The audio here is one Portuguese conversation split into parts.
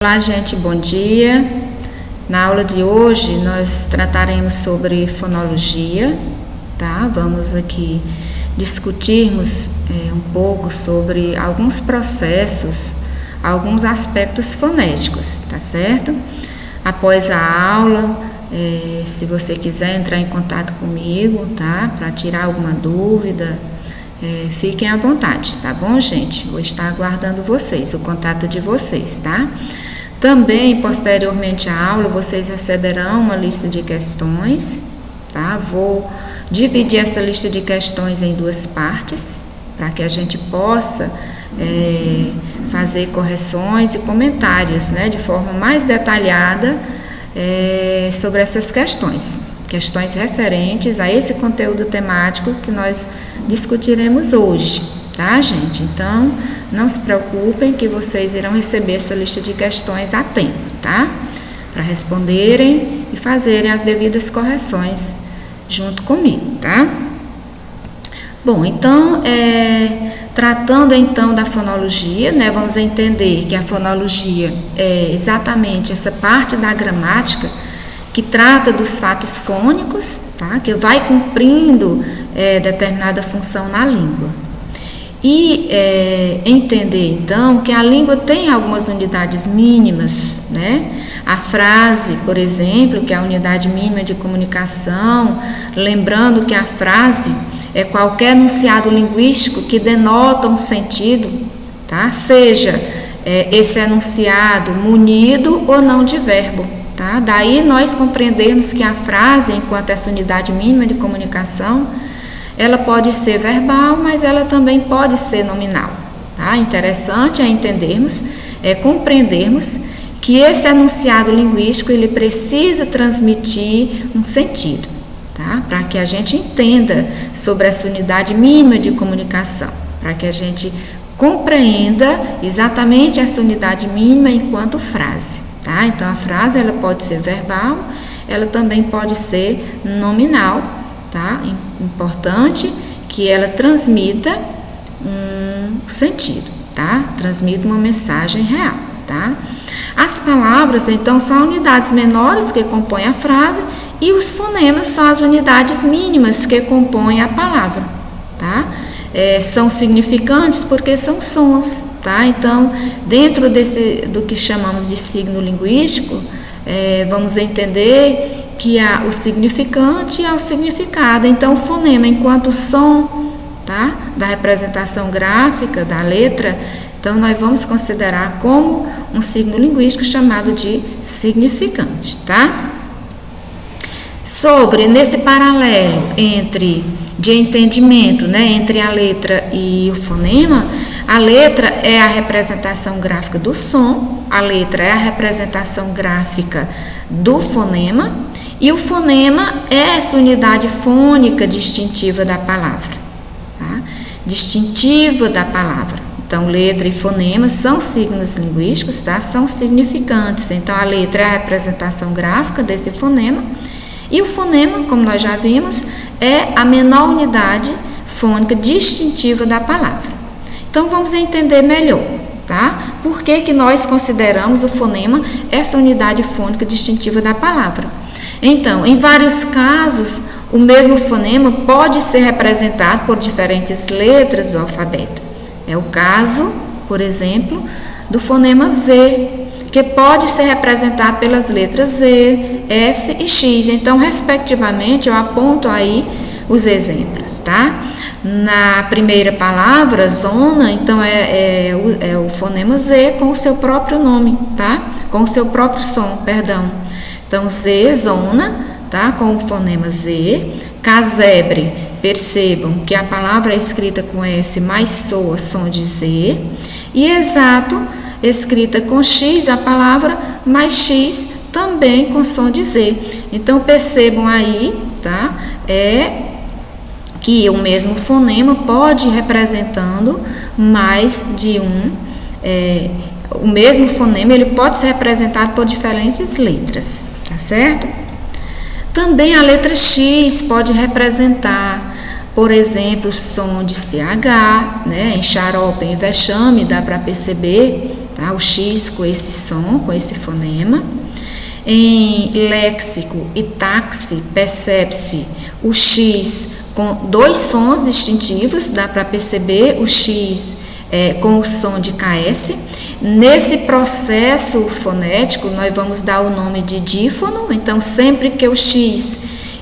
Olá, gente, bom dia. Na aula de hoje nós trataremos sobre fonologia, tá? Vamos aqui discutirmos um pouco sobre alguns processos, alguns aspectos fonéticos, tá certo? Após a aula, se você quiser entrar em contato comigo, tá? Para tirar alguma dúvida, fiquem à vontade, tá bom, gente? Vou estar aguardando vocês, o contato de vocês, tá? Também, posteriormente à aula, vocês receberão uma lista de questões, tá? Vou dividir essa lista de questões em duas partes, para que a gente possa fazer correções e comentários, né, de forma mais detalhada sobre essas questões referentes a esse conteúdo temático que nós discutiremos hoje, tá, gente? Então, não se preocupem que vocês irão receber essa lista de questões a tempo, tá? Para responderem e fazerem as devidas correções junto comigo, tá? Bom, então, tratando então da fonologia, né, vamos entender que a fonologia é exatamente essa parte da gramática que trata dos fatos fônicos, tá? Que vai cumprindo determinada função na língua. E entender, então, que a língua tem algumas unidades mínimas, né? A frase, por exemplo, que é a unidade mínima de comunicação, lembrando que a frase é qualquer enunciado linguístico que denota um sentido, tá? Seja esse enunciado munido ou não de verbo, tá? Daí nós compreendermos que a frase, enquanto essa unidade mínima de comunicação, ela pode ser verbal, mas ela também pode ser nominal, tá? Interessante é entendermos, compreendermos que esse enunciado linguístico, ele precisa transmitir um sentido, tá? Para que a gente entenda sobre essa unidade mínima de comunicação, para que a gente compreenda exatamente essa unidade mínima enquanto frase, tá? Então, a frase, ela pode ser verbal, ela também pode ser nominal, tá? Importante que ela transmita um sentido, tá? Transmita uma mensagem real, tá? As palavras, então, são unidades menores que compõem a frase e os fonemas são as unidades mínimas que compõem a palavra, tá? São significantes porque são sons, tá? Então, dentro do que chamamos de signo linguístico, vamos entender que há o significante e há o significado. Então, o fonema, enquanto som, tá, da representação gráfica da letra, então nós vamos considerar como um signo linguístico chamado de significante, tá? Nesse paralelo de entendimento, né, entre a letra e o fonema, a letra é a representação gráfica do som, a letra é a representação gráfica do fonema, e o fonema é essa unidade fônica distintiva da palavra, tá? Distintiva da palavra. Então, letra e fonema são signos linguísticos, tá? São significantes. Então, a letra é a representação gráfica desse fonema, e o fonema, como nós já vimos, é a menor unidade fônica distintiva da palavra. Então, vamos entender melhor, tá? Por que nós consideramos o fonema essa unidade fônica distintiva da palavra? Então, em vários casos, o mesmo fonema pode ser representado por diferentes letras do alfabeto. É o caso, por exemplo, do fonema Z, que pode ser representado pelas letras Z, S e X. Então, respectivamente, eu aponto aí os exemplos, tá? Na primeira palavra, zona, então é o fonema Z com o seu próprio nome, tá? Com o seu próprio som, perdão. Então, Z, zona, tá? Com o fonema Z. Casebre, percebam que a palavra é escrita com S, mas soa som de Z. E exato, escrita com X, a palavra, mas X também com som de Z. Então, percebam aí, tá? Que o mesmo fonema pode ir representando mais de o mesmo fonema, ele pode ser representado por diferentes letras, tá certo? Também a letra X pode representar, por exemplo, o som de CH, né? Em xarope, em vexame, dá para perceber tá? O X com esse som, com esse fonema. Em léxico e táxi, percebe-se o X com dois sons distintivos, dá para perceber o X com o som de KS. Nesse processo fonético, nós vamos dar o nome de dífono, então sempre que o X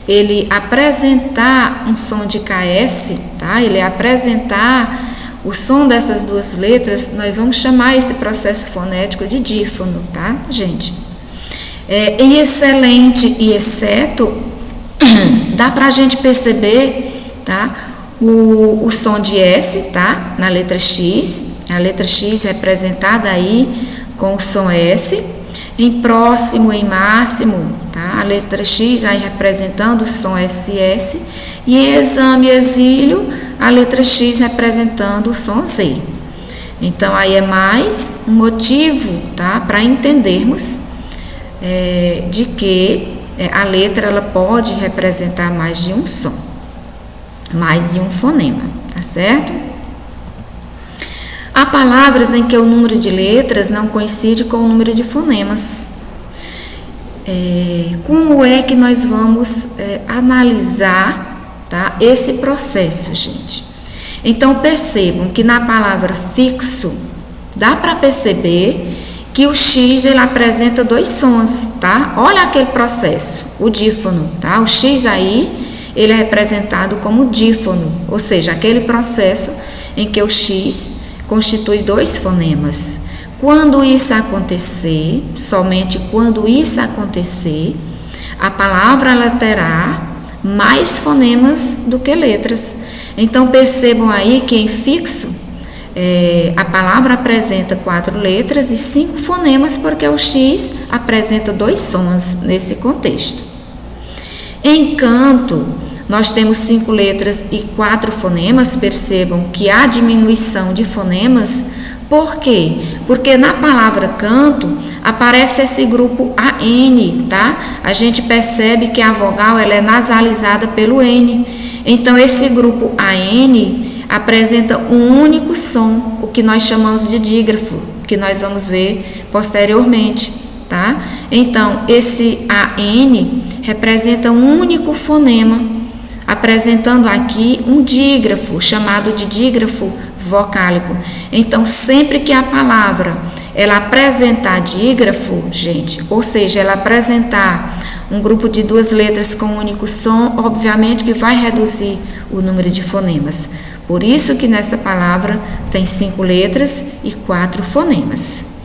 ele apresentar um som de KS, tá? Ele apresentar o som dessas duas letras, nós vamos chamar esse processo fonético de dífono, tá, gente? Em excelente e exceto, dá para a gente perceber, tá? O som de S, tá? Na letra X, a letra X representada aí com o som S. Em próximo, em máximo, tá? A letra X aí representando o som SS. E em exame e exílio, a letra X representando o som Z. Então, aí é mais um motivo, tá? Para entendermos de que a letra ela pode representar mais de um som, mais de um fonema, tá certo? Há palavras em que o número de letras não coincide com o número de fonemas. Como é que nós vamos analisar, tá, esse processo, gente? Então, percebam que na palavra fixo, dá para perceber que o X ele apresenta dois sons, tá? Olha aquele processo, o dífono, tá? O X aí, ele é representado como dífono, ou seja, aquele processo em que o X constitui dois fonemas. Quando isso acontecer, somente quando isso acontecer, a palavra ela terá mais fonemas do que letras. Então, percebam aí que em fixo, a palavra apresenta 4 letras e 5 fonemas, porque o X apresenta 2 sons nesse contexto. Em canto, nós temos 5 letras e 4 fonemas. Percebam que há diminuição de fonemas. Por quê? Porque na palavra canto aparece esse grupo AN, tá? A gente percebe que a vogal ela é nasalizada pelo N. Então, esse grupo AN apresenta um único som, o que nós chamamos de dígrafo, que nós vamos ver posteriormente, tá? Então, esse AN representa um único fonema, apresentando aqui um dígrafo, chamado de dígrafo vocálico. Então, sempre que a palavra ela apresentar dígrafo, gente, ou seja, ela apresentar um grupo de 2 letras com um único som, obviamente que vai reduzir o número de fonemas. Por isso que nessa palavra tem 5 letras e 4 fonemas.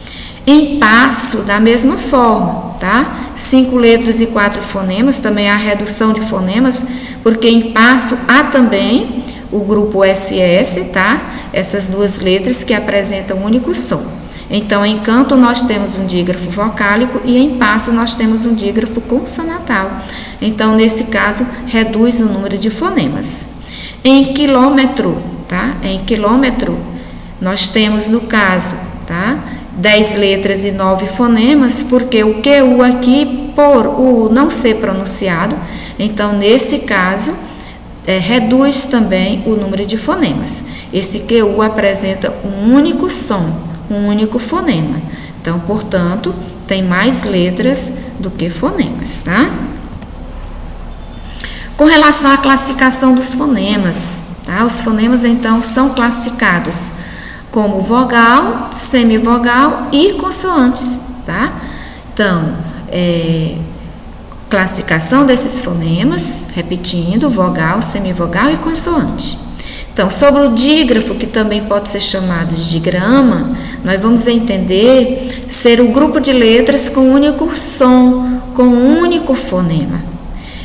Em passo, da mesma forma, tá? 5 letras e 4 fonemas, também há redução de fonemas, porque em passo há também o grupo SS, tá? Essas 2 letras que apresentam um único som. Então, em canto nós temos um dígrafo vocálico e em passo nós temos um dígrafo consonantal. Então, nesse caso, reduz o número de fonemas. Em quilômetro, tá? Em quilômetro, nós temos, no caso, tá? 10 letras e 9 fonemas, porque o QU aqui, por o não ser pronunciado, então, nesse caso, reduz também o número de fonemas. Esse QU apresenta um único som, um único fonema. Então, portanto, tem mais letras do que fonemas, tá? Com relação à classificação dos fonemas, tá? Os fonemas, então, são classificados como vogal, semivogal e consoantes, tá? Então, classificação desses fonemas, repetindo, vogal, semivogal e consoante. Então, sobre o dígrafo, que também pode ser chamado de digrama, nós vamos entender ser o grupo de letras com um único som, com um único fonema.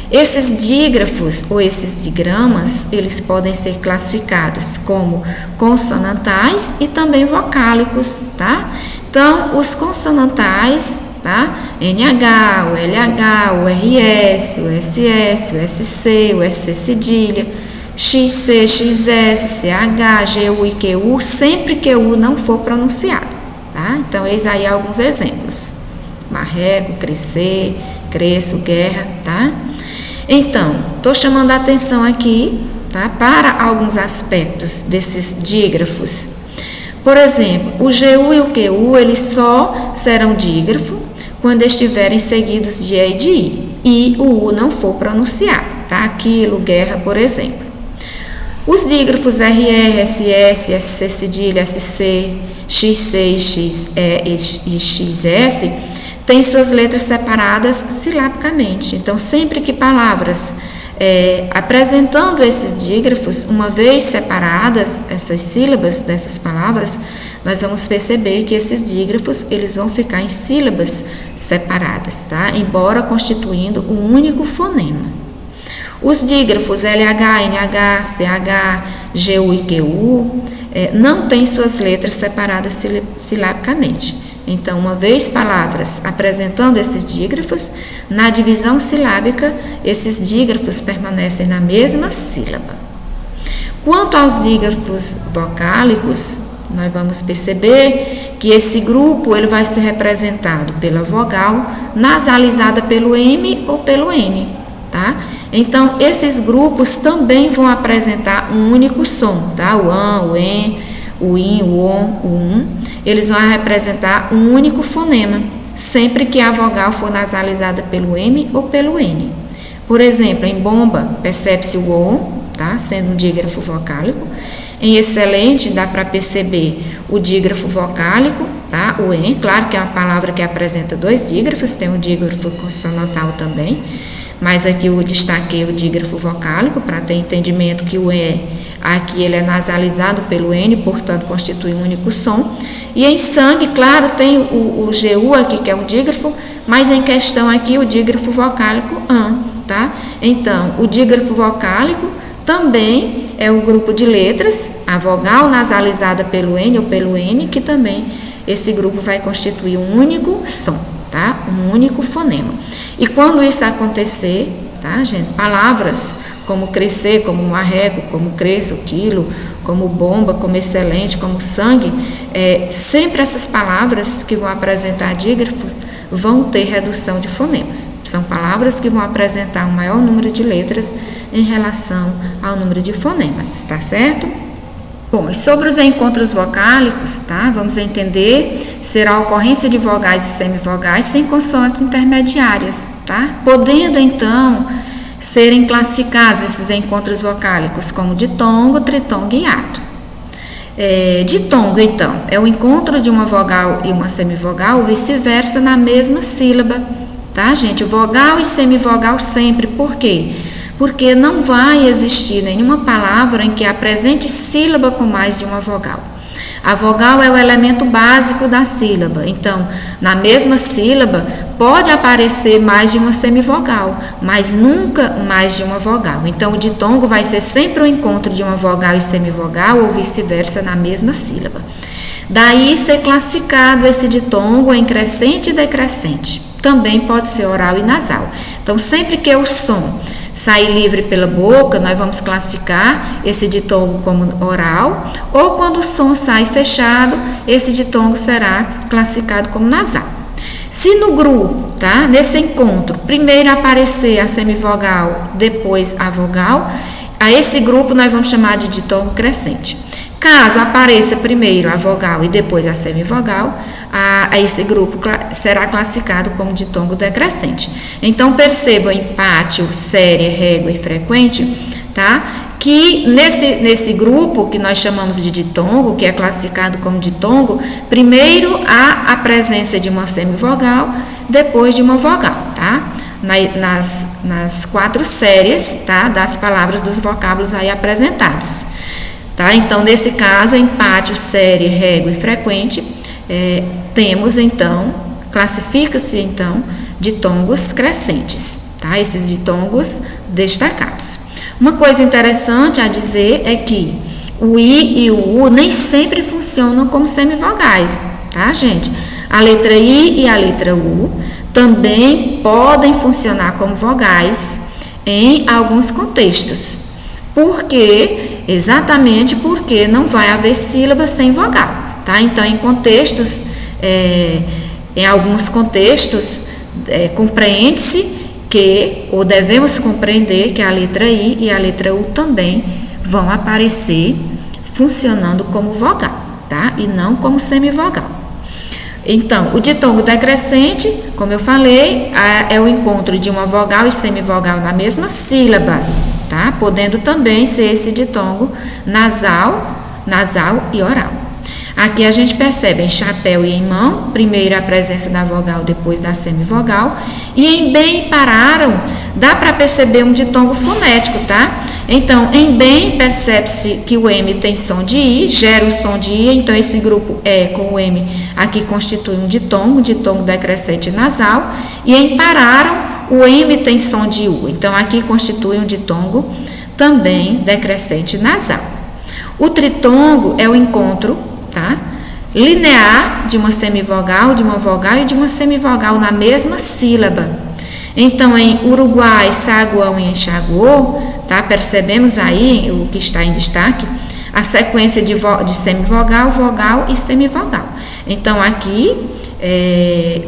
Esses dígrafos ou esses digramas, eles podem ser classificados como consonantais e também vocálicos, tá? Então, os consonantais, tá? NH, o LH, o RS, o SS, o SC, o SC cedilha, XC, XS, CH, GU e QU, sempre que o não for pronunciado, tá? Então, eis aí alguns exemplos. Marreco, crescer, cresço, guerra, tá? Então, estou chamando a atenção aqui, tá, para alguns aspectos desses dígrafos. Por exemplo, o GU e o QU, eles só serão dígrafo quando estiverem seguidos de E e de I, e o U não for pronunciado, tá? Aquilo, guerra, por exemplo. Os dígrafos RR, SS, SC cedilha, SC, XC, XE e XS têm suas letras separadas silabicamente. Então, sempre que palavras apresentando esses dígrafos, uma vez separadas essas sílabas dessas palavras, nós vamos perceber que esses dígrafos eles vão ficar em sílabas separadas, tá? Embora constituindo um único fonema. Os dígrafos LH, NH, CH, GU e QU não têm suas letras separadas silabicamente. Então, uma vez palavras apresentando esses dígrafos, na divisão silábica, esses dígrafos permanecem na mesma sílaba. Quanto aos dígrafos vocálicos, nós vamos perceber que esse grupo ele vai ser representado pela vogal nasalizada pelo M ou pelo N, tá? Então, esses grupos também vão apresentar um único som, tá? O AN, o EN, o IN, o ON, o UM, eles vão representar um único fonema, sempre que a vogal for nasalizada pelo M ou pelo N. Por exemplo, em bomba, percebe-se o ON, tá? Sendo um dígrafo vocálico. Em excelente, dá para perceber o dígrafo vocálico, tá? O EN, claro que é uma palavra que apresenta dois dígrafos, tem um dígrafo consonantal também, mas aqui eu destaquei o dígrafo vocálico para ter entendimento que o E aqui ele é nasalizado pelo N, portanto constitui um único som. E em sangue, claro, tem o GU aqui que é um dígrafo, mas em questão aqui o dígrafo vocálico AN, tá? Então, o dígrafo vocálico também é um grupo de letras, a vogal nasalizada pelo N ou pelo N, que também esse grupo vai constituir um único som, tá? Um único fonema. E quando isso acontecer, tá, gente? Palavras como crescer, como marreco, como cresço, quilo, como bomba, como excelente, como sangue, sempre essas palavras que vão apresentar dígrafo vão ter redução de fonemas. São palavras que vão apresentar um maior número de letras em relação ao número de fonemas, tá certo? Bom, e sobre os encontros vocálicos, tá? Vamos entender ser a ocorrência de vogais e semivogais sem consoantes intermediárias, tá? Podendo, então, serem classificados esses encontros vocálicos como ditongo, tritongo e hiato. Ditongo, então, é o encontro de uma vogal e uma semivogal, vice-versa, na mesma sílaba, tá, gente? Vogal e semivogal sempre, por quê? Porque não vai existir nenhuma palavra em que apresente sílaba com mais de uma vogal. A vogal é o elemento básico da sílaba, então, na mesma sílaba, pode aparecer mais de uma semivogal, mas nunca mais de uma vogal. Então, o ditongo vai ser sempre o encontro de uma vogal e semivogal, ou vice-versa, na mesma sílaba. Daí ser classificado esse ditongo em crescente e decrescente. Também pode ser oral e nasal. Então, sempre que o som sair livre pela boca, nós vamos classificar esse ditongo como oral, ou quando o som sai fechado, esse ditongo será classificado como nasal. Se no grupo, tá, nesse encontro, primeiro aparecer a semivogal, depois a vogal, a esse grupo nós vamos chamar de ditongo crescente. Caso apareça primeiro a vogal e depois a semivogal, a esse grupo será classificado como ditongo decrescente. Então, percebam em pátio, série, régua e frequente, tá? Que nesse grupo que nós chamamos de ditongo, que é classificado como ditongo, primeiro há a presença de uma semivogal, depois de uma vogal, tá? Nas 4 séries, tá? Das palavras dos vocábulos aí apresentados. Tá? Então, nesse caso, em pátio, série, régua e frequente, temos, então, classifica-se, então, ditongos crescentes, tá? Esses ditongos destacados. Uma coisa interessante a dizer é que o I e o U nem sempre funcionam como semivogais, tá, gente? A letra I e a letra U também podem funcionar como vogais em alguns contextos. Por quê? Exatamente porque não vai haver sílaba sem vogal, tá? Então, em alguns contextos, compreende-se que, ou devemos compreender que a letra I e a letra U também vão aparecer funcionando como vogal, tá? E não como semivogal. Então, o ditongo decrescente, como eu falei, é o encontro de uma vogal e semivogal na mesma sílaba, tá? Podendo também ser esse ditongo nasal e oral. Aqui a gente percebe em chapéu e em mão, primeiro a presença da vogal, depois da semivogal, e em bem e pararam, dá para perceber um ditongo fonético, tá? Então, em bem, percebe-se que o M tem som de I, gera o som de I, então esse grupo E com o M aqui constitui um ditongo decrescente nasal, e em pararam, o M tem som de U, então aqui constitui um ditongo também decrescente nasal. O tritongo é o encontro, tá? Linear de uma semivogal, de uma vogal e de uma semivogal na mesma sílaba. Então, em Uruguai, saguão e enxaguou, tá? Percebemos aí o que está em destaque, a sequência de semivogal, vogal e semivogal. Então, aqui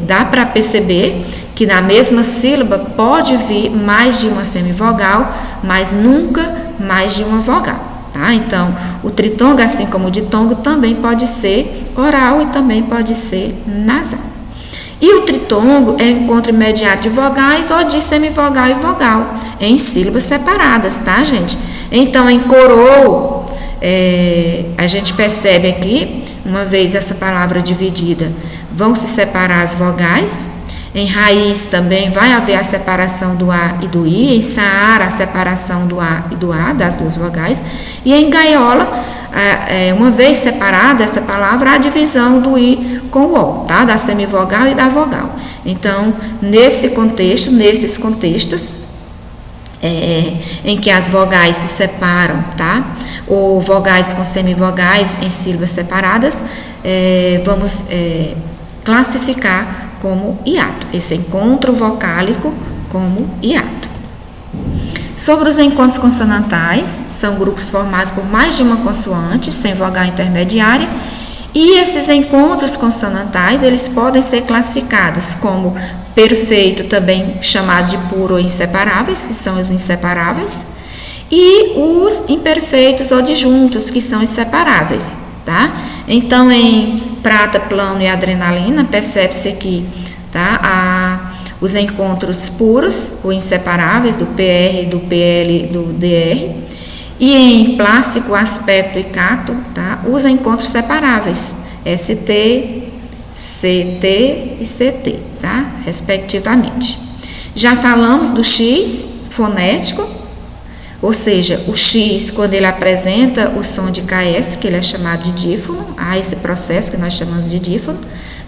dá para perceber que na mesma sílaba pode vir mais de uma semivogal, mas nunca mais de uma vogal. Tá? Então, o tritongo, assim como o ditongo, também pode ser oral e também pode ser nasal. E o tritongo é o encontro imediato de vogais ou de semivogal e vogal, em sílabas separadas, tá, gente? Então, em coroa, a gente percebe aqui, uma vez essa palavra dividida, vão se separar as vogais. Em raiz também vai haver a separação do A e do I. Em Saara, a separação do A e do A, das duas vogais. E em gaiola, uma vez separada essa palavra, a divisão do I com o O, tá? Da semivogal e da vogal. Então, nesses contextos, em que as vogais se separam, tá? Ou vogais com semivogais em sílabas separadas, vamos classificar como hiato, esse encontro vocálico como hiato. Sobre os encontros consonantais, são grupos formados por mais de uma consoante, sem vogal intermediária, e esses encontros consonantais, eles podem ser classificados como perfeito, também chamado de puro ou inseparáveis, que são os inseparáveis, e os imperfeitos ou disjuntos, que são inseparáveis, tá? Então, em prata, plano e adrenalina, percebe-se aqui, tá? Os encontros puros, ou inseparáveis, do PR, do PL e do DR. E em plástico, aspecto e cato, tá? Os encontros separáveis, ST, CT e CT, tá? Respectivamente. Já falamos do X fonético, ou seja, o X, quando ele apresenta o som de KS, que ele é chamado de dífono, há esse processo que nós chamamos de dífono,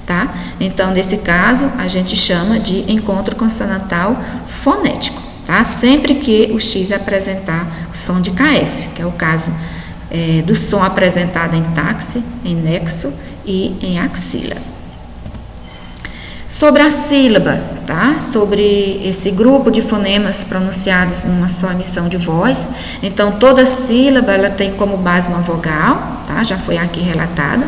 tá? Então, nesse caso, a gente chama de encontro consonantal fonético, tá? Sempre que o X apresentar o som de KS, que é o caso do som apresentado em táxi, em nexo e em axila. Sobre a sílaba, tá? Sobre esse grupo de fonemas pronunciados numa só emissão de voz. Então, toda sílaba, ela tem como base uma vogal, tá? Já foi aqui relatada.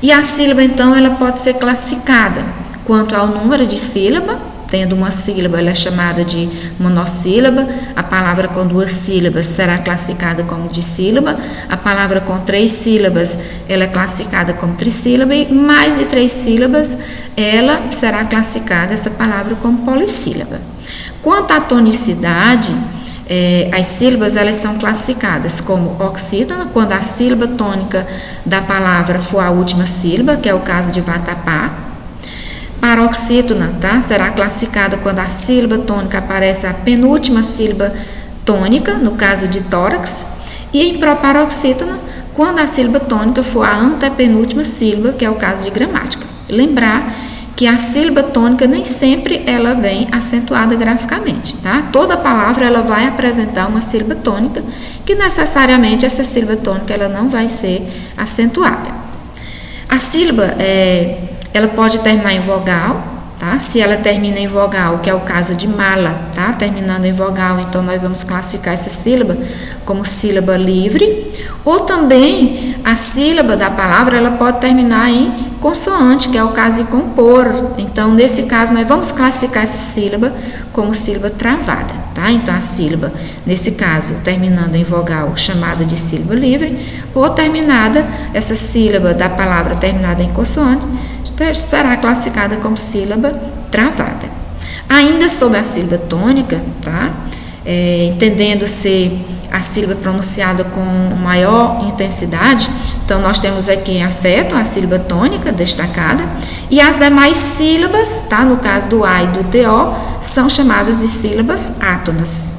E a sílaba, então, ela pode ser classificada quanto ao número de sílaba. Tendo uma sílaba, ela é chamada de monossílaba. A palavra com duas sílabas será classificada como dissílaba. A palavra com 3 sílabas, ela é classificada como trissílaba. E mais de 3 sílabas, ela será classificada, essa palavra, como polissílaba. Quanto à tonicidade, as sílabas, elas são classificadas como oxítona, quando a sílaba tônica da palavra for a última sílaba, que é o caso de vatapá. Paroxítona, tá? Será classificada quando a sílaba tônica aparece a penúltima sílaba tônica, no caso de tórax, e em proparoxítona, quando a sílaba tônica for a antepenúltima sílaba, que é o caso de gramática. Lembrar que a sílaba tônica nem sempre ela vem acentuada graficamente, tá? Toda palavra ela vai apresentar uma sílaba tônica, que necessariamente essa sílaba tônica ela não vai ser acentuada. A sílaba ela pode terminar em vogal, tá? Se ela termina em vogal, que é o caso de mala, tá? Terminando em vogal, então nós vamos classificar essa sílaba como sílaba livre, ou também a sílaba da palavra, ela pode terminar em consoante, que é o caso de compor. Então, nesse caso, nós vamos classificar essa sílaba como sílaba travada, tá? Então, a sílaba, nesse caso, terminando em vogal, chamada de sílaba livre, ou terminada, essa sílaba da palavra terminada em consoante, será classificada como sílaba travada. Ainda sobre a sílaba tônica, tá? Entendendo-se a sílaba pronunciada com maior intensidade, então nós temos aqui em afeto a sílaba tônica destacada, e as demais sílabas, tá? No caso do A e do TO, são chamadas de sílabas átonas.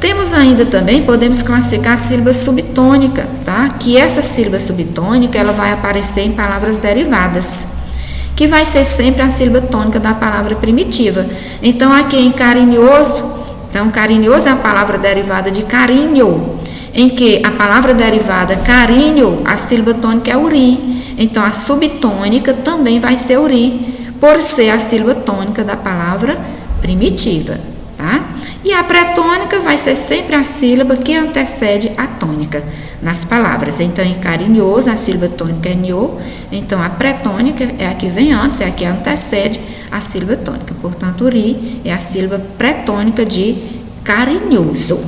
Temos ainda também, podemos classificar a sílaba subtônica, tá? Que essa sílaba subtônica, ela vai aparecer em palavras derivadas, que vai ser sempre a sílaba tônica da palavra primitiva. Então, aqui em carinhoso, então carinhoso é a palavra derivada de carinho, em que a palavra derivada carinho, a sílaba tônica é uri. Então, a subtônica também vai ser uri, por ser a sílaba tônica da palavra primitiva, tá? E a pretônica vai ser sempre a sílaba que antecede a tônica nas palavras. Então, em carinhoso, a sílaba tônica é nho, então a pretônica é a que vem antes, é a que antecede a sílaba tônica. Portanto, uri é a sílaba pretônica de carinhoso.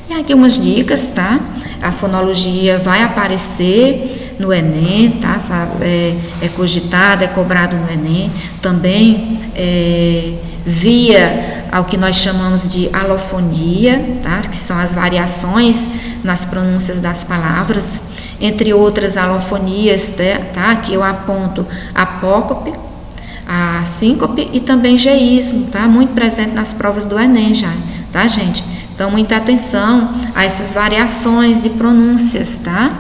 E aqui umas dicas, tá? A fonologia vai aparecer no Enem, tá? É cogitado, é cobrado no Enem. Também via ao que nós chamamos de alofonia, tá? Que são as variações nas pronúncias das palavras, entre outras alofonias, tá? Que eu aponto apócope, a síncope e também geísmo, tá? Muito presente nas provas do Enem já, tá, gente? Então, muita atenção a essas variações de pronúncias, tá?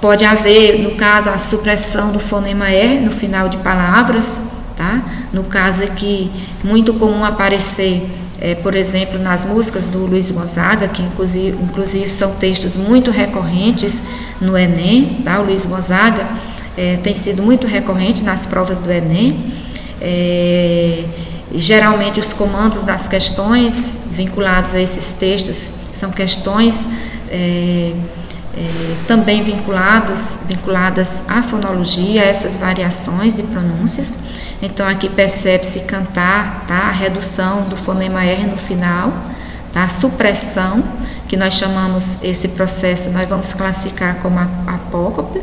Pode haver, no caso, a supressão do fonema R no final de palavras, tá? No caso aqui, muito comum aparecer, por exemplo, nas músicas do Luiz Gonzaga, que inclusive são textos muito recorrentes no Enem, tá? O Luiz Gonzaga tem sido muito recorrente nas provas do Enem. Geralmente os comandos das questões vinculados a esses textos são questões também vinculadas à fonologia, a essas variações de pronúncias. Então, aqui percebe-se cantar, tá? A redução do fonema R no final, tá? A supressão, que nós chamamos esse processo, nós vamos classificar como apócope.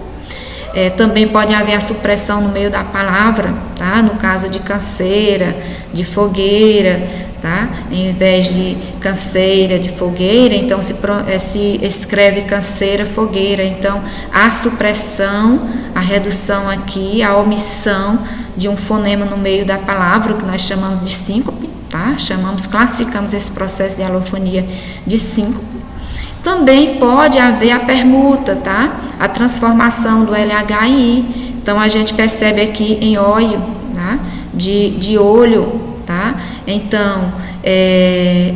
Também pode haver a supressão no meio da palavra, tá? No caso de canseira, de fogueira, tá? Em vez de canseira, de fogueira, então se escreve canseira, fogueira. Então, a supressão, a redução aqui, a omissão de um fonema no meio da palavra, o que nós chamamos de síncope, tá? Classificamos esse processo de alofonia de síncope. Também pode haver a permuta, tá? A transformação do LH em I. Então, a gente percebe aqui em olho, tá? De olho, tá? Então,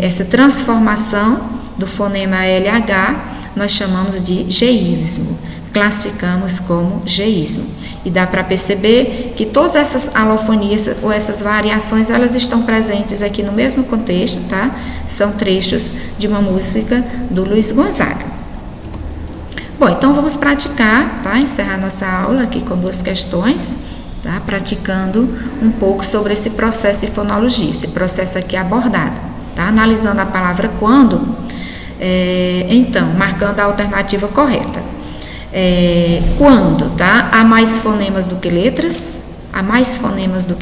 essa transformação do fonema LH, nós chamamos de geísmo. Classificamos como geísmo. E dá para perceber que todas essas alofonias ou essas variações, elas estão presentes aqui no mesmo contexto, tá? São trechos de uma música do Luiz Gonzaga. Bom, então vamos praticar, tá? Encerrar nossa aula aqui com 2 questões, tá? Praticando um pouco sobre esse processo de fonologia, esse processo aqui abordado, tá? Analisando a palavra quando, então, marcando a alternativa correta. Quando, tá? Há mais fonemas do que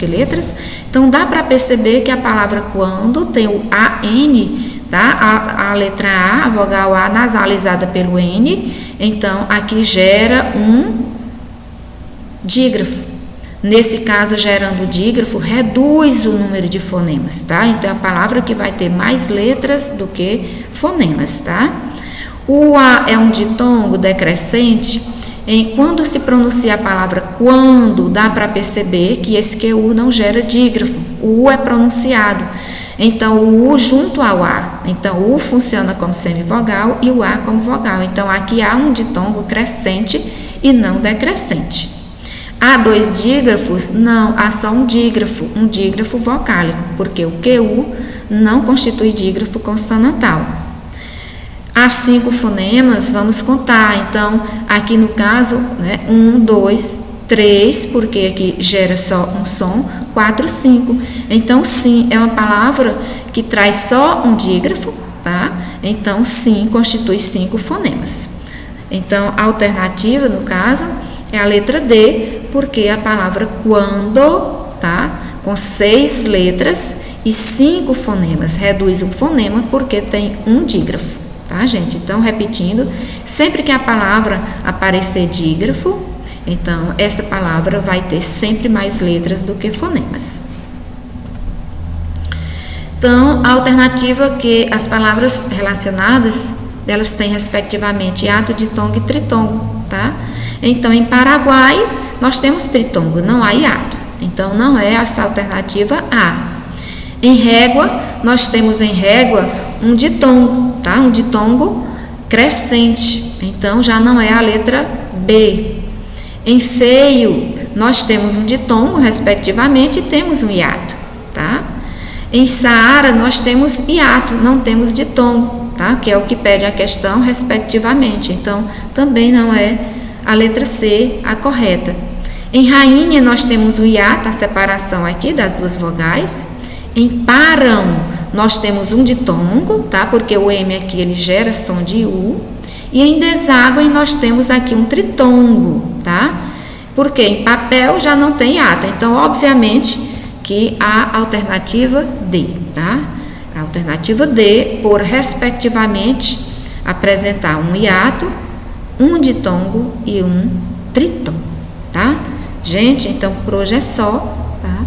letras, então dá para perceber que a palavra quando tem o AN, tá? A letra A vogal A nasalizada pelo N, então aqui gera um dígrafo. Nesse caso, gerando o dígrafo, reduz o número de fonemas, tá? Então, é a palavra que vai ter mais letras do que fonemas, tá? O A é um ditongo decrescente. Quando se pronuncia a palavra quando, dá para perceber que esse QU não gera dígrafo. O U é pronunciado. Então, o U junto ao A. Então, o U funciona como semivogal e o A como vogal. Então, aqui há um ditongo crescente e não decrescente. Há 2 dígrafos? Não, há só um dígrafo vocálico, porque o QU não constitui dígrafo consonantal. Há 5 fonemas, vamos contar. Então, aqui no caso, 1, 2, 3, porque aqui gera só um som, 4, 5. Então, sim, é uma palavra que traz só um dígrafo, tá? Então, sim, constitui 5 fonemas. Então, a alternativa, no caso, é a letra D, porque a palavra quando, tá? Com 6 letras e 5 fonemas, reduz um fonema porque tem um dígrafo, tá, gente? Então, repetindo, sempre que a palavra aparecer dígrafo, então, essa palavra vai ter sempre mais letras do que fonemas. Então, a alternativa que as palavras relacionadas, elas têm respectivamente hiato, ditongo e tritongo, tá? Então, em Paraguai, nós temos tritongo, não há hiato. Então, não é essa alternativa A. Em régua, nós temos em régua um ditongo, tá? Um ditongo crescente. Então, já não é a letra B. Em feio, nós temos um ditongo, respectivamente, e temos um hiato, tá? Em Saara, nós temos hiato, não temos ditongo, tá? Que é o que pede a questão, respectivamente. Então, também não é a letra C a correta. Em rainha, nós temos um hiato, a separação aqui das 2 vogais. Em parão, nós temos um ditongo, tá? Porque o M aqui, ele gera som de U. E em deságue, nós temos aqui um tritongo, tá? Porque em papel já não tem hiato. Então, obviamente, que a alternativa D, tá? A alternativa D, por respectivamente apresentar um hiato, um ditongo e um tritongo, tá? Gente, então por hoje é só, tá?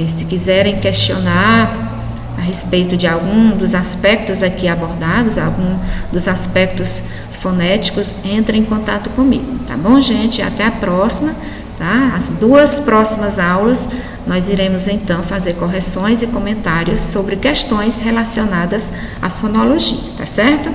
Se quiserem questionar a respeito de algum dos aspectos aqui abordados, algum dos aspectos fonéticos, entrem em contato comigo, tá bom, gente? Até a próxima, tá? As 2 próximas aulas nós iremos então fazer correções e comentários sobre questões relacionadas à fonologia, tá certo?